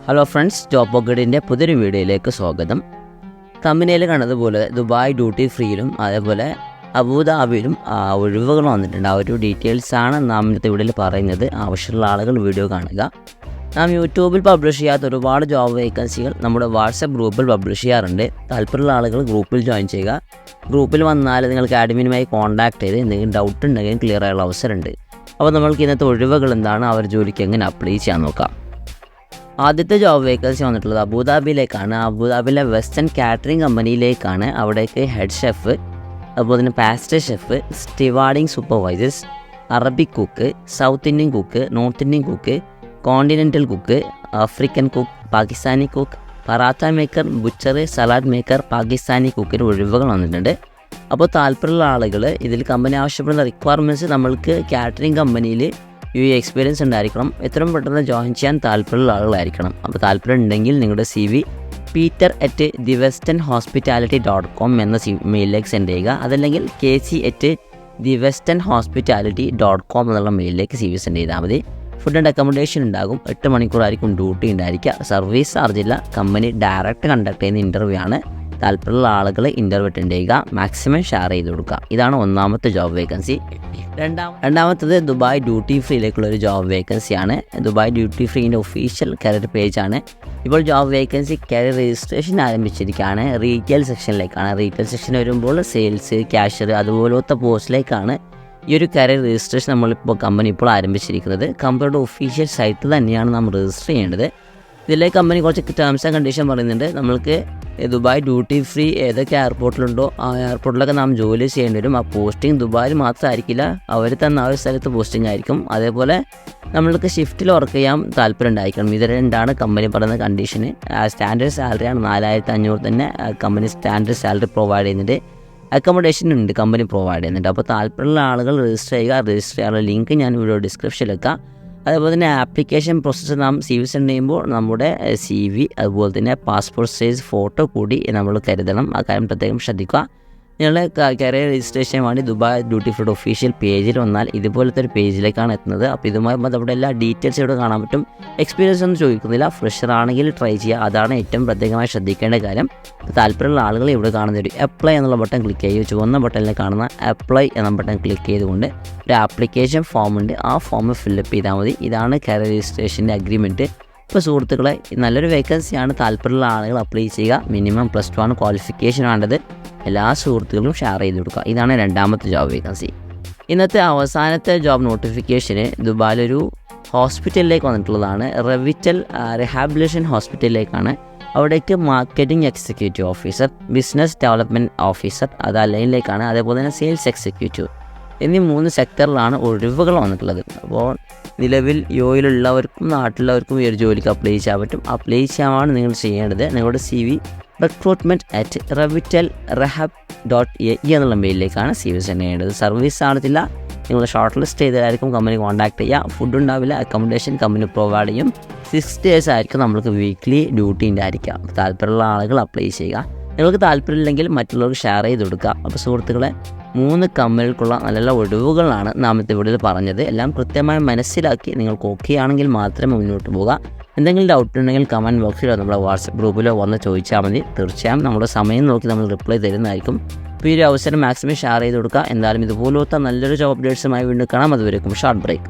Hello friends, job പോക്കറ്റിൻ്റെ പുതിയൊരു വീഡിയോയിലേക്ക് സ്വാഗതം. കമ്പനിയിൽ കണ്ടതുപോലെ ദുബായ് ഡ്യൂട്ടി ഫ്രീയിലും അതേപോലെ അബുദാബിയിലും ഒഴിവുകൾ വന്നിട്ടുണ്ട്. ആ ഒരു ഡീറ്റെയിൽസാണ് നാം ഇന്നത്തെ വീഡിയോയിൽ പറയുന്നത്. ആവശ്യമുള്ള ആളുകൾ വീഡിയോ കാണുക. നാം യൂട്യൂബിൽ പബ്ലിഷ് ചെയ്യാത്ത ഒരുപാട് ജോബ് വേക്കൻസികൾ നമ്മുടെ വാട്സപ്പ് ഗ്രൂപ്പിൽ പബ്ലിഷ് ചെയ്യാറുണ്ട്. താല്പര്യമുള്ള ആളുകൾ ഗ്രൂപ്പിൽ ജോയിൻ ചെയ്യുക. ഗ്രൂപ്പിൽ വന്നാൽ നിങ്ങൾക്ക് അഡ്മിനുമായി കോൺടാക്ട് ചെയ്ത് എന്തെങ്കിലും ഡൗട്ട് ഉണ്ടെങ്കിൽ ക്ലിയർ ആയുള്ള അവസരമുണ്ട്. അപ്പോൾ നമ്മൾക്ക് ഇന്നത്തെ ഒഴിവുകൾ എന്താണ്, അവർ ജോലിക്ക് എങ്ങനെ അപ്ലൈ ചെയ്യാൻ നോക്കാം. ആദ്യത്തെ ജോബ് വേക്കൻസി വന്നിട്ടുള്ളത് അബുദാബിയിലേക്കാണ്. അബുദാബിയിലെ വെസ്റ്റേൺ കാറ്ററിംഗ് കമ്പനിയിലേക്കാണ്. അവിടേക്ക് ഹെഡ് ഷെഫ്, അതുപോലെ തന്നെ pastry chef, stewarding supervisors, Arabic cook, South Indian cook, North Indian cook, continental cook, African cook, Pakistani cook, paratha maker, butcher, salad maker, Pakistani കുക്കിന് ഒഴിവുകൾ വന്നിട്ടുണ്ട്. അപ്പോൾ താല്പര്യമുള്ള ആളുകൾ ഇതിൽ കമ്പനി ആവശ്യപ്പെടുന്ന റിക്വയർമെൻറ്റ്സ് നമ്മൾക്ക് കാറ്ററിംഗ് കമ്പനിയിൽ എക്സ്പീരിയൻസ് ഉണ്ടായിരിക്കണം. എത്രയും പെട്ടെന്ന് ജോയിൻ ചെയ്യാൻ താല്പര്യമുള്ള ആളുകളായിരിക്കണം. അപ്പോൾ താല്പര്യം ഉണ്ടെങ്കിൽ നിങ്ങളുടെ CV peter@thewesternhospitality.com എന്ന മെയിലിലേക്ക് സെൻഡ് ചെയ്യുക. അതല്ലെങ്കിൽ kc@thewesternhospitality.com എന്നുള്ള മെയിലിലേക്ക് CV സെൻഡ് ചെയ്താൽ മതി. ഫുഡ് ആൻഡ് അക്കോമഡേഷൻ ഉണ്ടാകും. 8 മണിക്കൂറായിരിക്കും ഡ്യൂട്ടി ഉണ്ടായിരിക്കുക. സർവീസ് ചാർജില്ല. കമ്പനി ഡയറക്റ്റ് കണ്ടക്ട് ചെയ്യുന്ന ഇൻ്റർവ്യൂ ആണ്. താല്പര്യമുള്ള ആളുകൾ ഇൻ്റർവ്യൂ അറ്റൻഡ് ചെയ്യുക. മാക്സിമം ഷെയർ ചെയ്ത് കൊടുക്കുക. ഇതാണ് ഒന്നാമത്തെ ജോബ് വേക്കൻസി. രണ്ടാമത്തത് ദുബായ് ഡ്യൂട്ടി ഫ്രീയിലേക്കുള്ളൊരു ജോബ് വേക്കൻസിയാണ്. ദുബായ് ഡ്യൂട്ടി ഫ്രീൻ്റെ ഒഫീഷ്യൽ കരിയർ പേജാണ്. ഇപ്പോൾ ജോബ് വേക്കൻസി കരിയർ രജിസ്ട്രേഷൻ ആരംഭിച്ചിരിക്കുകയാണ്. റീറ്റെയിൽ സെക്ഷനിലേക്കാണ്. റീറ്റെയിൽ സെക്ഷൻ വരുമ്പോൾ സെയിൽസ്, ക്യാഷ്യർ അതുപോലത്തെ പോസ്റ്റിലേക്കാണ് ഈ ഒരു കരിയർ രജിസ്ട്രേഷൻ കമ്പനി ഇപ്പോൾ ആരംഭിച്ചിരിക്കുന്നത്. കമ്പനിയുടെ ഒഫീഷ്യൽ സൈറ്റിൽ തന്നെയാണ് നാം രജിസ്റ്റർ ചെയ്യേണ്ടത്. ഇതിലേക്ക് കമ്പനി കുറച്ച് ടേംസ് ആൻഡ് കണ്ടീഷൻ പറയുന്നുണ്ട്. നമ്മൾക്ക് ദുബായ് ഡ്യൂട്ടി ഫ്രീ ഏതൊക്കെ എയർപോർട്ടിലുണ്ടോ ആ എയർപോർട്ടിലൊക്കെ നാം ജോലി ചെയ്യേണ്ടി വരും. ആ പോസ്റ്റിംഗ് ദുബായിൽ മാത്രമായിരിക്കില്ല, അവർ തന്നെ ആ ഒരു സ്ഥലത്ത് പോസ്റ്റിംഗ് ആയിരിക്കും. അതേപോലെ നമ്മൾക്ക് ഷിഫ്റ്റിൽ വർക്ക് ചെയ്യാൻ താല്പര്യം ഉണ്ടായിരിക്കണം. ഇത് രണ്ടാണ് കമ്പനി പറയുന്ന കണ്ടീഷന്. സ്റ്റാൻഡേർഡ് സാലറിയാണ് 4500 തന്നെ കമ്പനി സ്റ്റാൻഡേർഡ് സാലറി പ്രൊവൈഡ് ചെയ്യുന്നുണ്ട്. അക്കോമഡേഷൻ ഉണ്ട്, കമ്പനി പ്രൊവൈഡ് ചെയ്യുന്നുണ്ട്. അപ്പോൾ താല്പര്യമുള്ള ആളുകൾ രജിസ്റ്റർ ചെയ്യുക. രജിസ്റ്റർ ചെയ്യാനുള്ള ലിങ്ക് ഞാൻ വീഡിയോ ഡിസ്ക്രിപ്ഷനിൽ വെക്കാം. അതുപോലെ തന്നെ ആപ്ലിക്കേഷൻ പ്രോസസ്സ് നാം CV സെൻഡ് ചെയ്യുമ്പോൾ നമ്മുടെ CV അതുപോലെ തന്നെ പാസ്പോർട്ട് സൈസ് ഫോട്ടോ കൂടി നമ്മൾ കരുതണം. ആ കാര്യം പ്രത്യേകം ശ്രദ്ധിക്കുക. നിങ്ങളുടെ കരിയർ രജിസ്ട്രേഷൻ വേണ്ടി ദുബായ് ഡ്യൂട്ടി ഫ്രീ ഒഫീഷ്യൽ പേജിൽ വന്നാൽ ഇതുപോലത്തെ ഒരു പേജിലേക്കാണ് എത്തുന്നത്. അപ്പോൾ ഇതുമായി ബന്ധപ്പെട്ട എല്ലാ ഡീറ്റെയിൽസ് ഇവിടെ കാണാൻ പറ്റും. എക്സ്പീരിയൻസ് ഒന്നും ചോദിക്കുന്നില്ല. ഫ്രഷർ ആണെങ്കിൽ ട്രൈ ചെയ്യുക. അതാണ് ഏറ്റവും പ്രത്യേകമായി ശ്രദ്ധിക്കേണ്ട കാര്യം. താല്പര്യമുള്ള ആളുകൾ ഇവിടെ കാണുന്ന ഒരു അപ്ലൈ എന്നുള്ള ബട്ടൺ ക്ലിക്ക് ചെയ്യുക. ചുവന്ന ബട്ടണിൽ കാണുന്ന അപ്ലൈ എന്ന ബട്ടൺ ക്ലിക്ക് ചെയ്തുകൊണ്ട് ഒരു ആപ്ലിക്കേഷൻ ഫോം ഉണ്ട്. ആ ഫോം ഫില്ലപ്പ് ചെയ്താൽ മതി. ഇതാണ് കരിയർ രജിസ്ട്രേഷൻ്റെ അഗ്രിമെൻറ്റ്. ഇപ്പോൾ സുഹൃത്തുക്കളെ, നല്ലൊരു വേക്കൻസിയാണ്. താല്പര്യമുള്ള ആളുകൾ അപ്ലൈ ചെയ്യുക. മിനിമം +2 ക്വാളിഫിക്കേഷൻ വേണ്ടത്. എല്ലാ സുഹൃത്തുക്കളും ഷെയർ ചെയ്ത് കൊടുക്കുക. ഇതാണ് രണ്ടാമത്തെ ജോബ് വേക്കൻസി. ഇന്നത്തെ അവസാനത്തെ ജോബ് നോട്ടിഫിക്കേഷന് ദുബായിലൊരു ഹോസ്പിറ്റലിലേക്ക് വന്നിട്ടുള്ളതാണ്. റെവിറ്റൽ റിഹാബിലിറ്റേഷൻ ഹോസ്പിറ്റലിലേക്കാണ്. അവിടേക്ക് marketing executive officer, business development officer അത് ലൈനിലേക്കാണ്. അതേപോലെ തന്നെ സെയിൽസ് എക്സിക്യൂട്ടീവ് എന്നീ 3 സെക്ടറിലാണ് ഒഴിവുകൾ വന്നിട്ടുള്ളത്. അപ്പോൾ നിലവിൽ യുഎഇയിലുള്ളവർക്കും നാട്ടിലുള്ളവർക്കും ഈ ഒരു ജോലിക്ക് അപ്ലൈ ചെയ്യാൻ പറ്റും. അപ്ലൈ ചെയ്യാനാണ് നിങ്ങൾ ചെയ്യേണ്ടത്. നിങ്ങളുടെ CV recruitment@revitalrehab.ae എന്നുള്ള മെയിലിലേക്കാണ് CV സെൻഡ് ചെയ്യേണ്ടത്. സർവീസ് ചാർജില്ല. നിങ്ങൾ ഷോർട്ട് ലിസ്റ്റ് ചെയ്തതായിരിക്കും കമ്പനി കോൺടാക്ട് ചെയ്യുക. ഫുഡ് ഉണ്ടാവില്ല. അക്കോമഡേഷൻ കമ്പനി പ്രൊവൈഡ് ചെയ്യും. 6 days ആയിരിക്കും നമ്മൾക്ക് വീക്ക്ലി ഡ്യൂട്ടി ഉണ്ടായിരിക്കുക. താല്പര്യമുള്ള ആളുകൾ അപ്ലൈ ചെയ്യുക. നിങ്ങൾക്ക് താല്പര്യമില്ലെങ്കിൽ മറ്റുള്ളവർക്ക് ഷെയർ ചെയ്ത് കൊടുക്കുക. അപ്പോൾ സുഹൃത്തുക്കളെ, 3 കമ്പനികൾക്കുള്ള നല്ല ഒഴിവുകളാണ് നാം ഇന്നത്തെ വീഡിയോയിൽ പറഞ്ഞത്. എല്ലാം കൃത്യമായി മനസ്സിലാക്കി നിങ്ങൾക്ക് ഓക്കെ ആണെങ്കിൽ മാത്രമേ മുന്നോട്ട് പോകുക. എന്തെങ്കിലും ഡൗട്ട് ഉണ്ടെങ്കിൽ കമൻറ്റ് ബോക്സിലോ നമ്മുടെ വാട്സപ്പ് ഗ്രൂപ്പിലോ വന്ന് ചോദിച്ചാൽ മതി. തീർച്ചയായും നമ്മുടെ സമയം നോക്കി നമ്മൾ റിപ്ലൈ തരുന്നതായിരിക്കും. അപ്പോൾ ഈ ഒരു അവസരം മാക്സിമം ഷെയർ ചെയ്ത് കൊടുക്കുക. എന്തായാലും ഇതുപോലത്തെ നല്ലൊരു ജോബ് അപ്ഡേറ്റ്സുമായി വീണ്ടും കാണാം. അതുവരെയും ഷോർട്ട് ബ്രേക്ക്.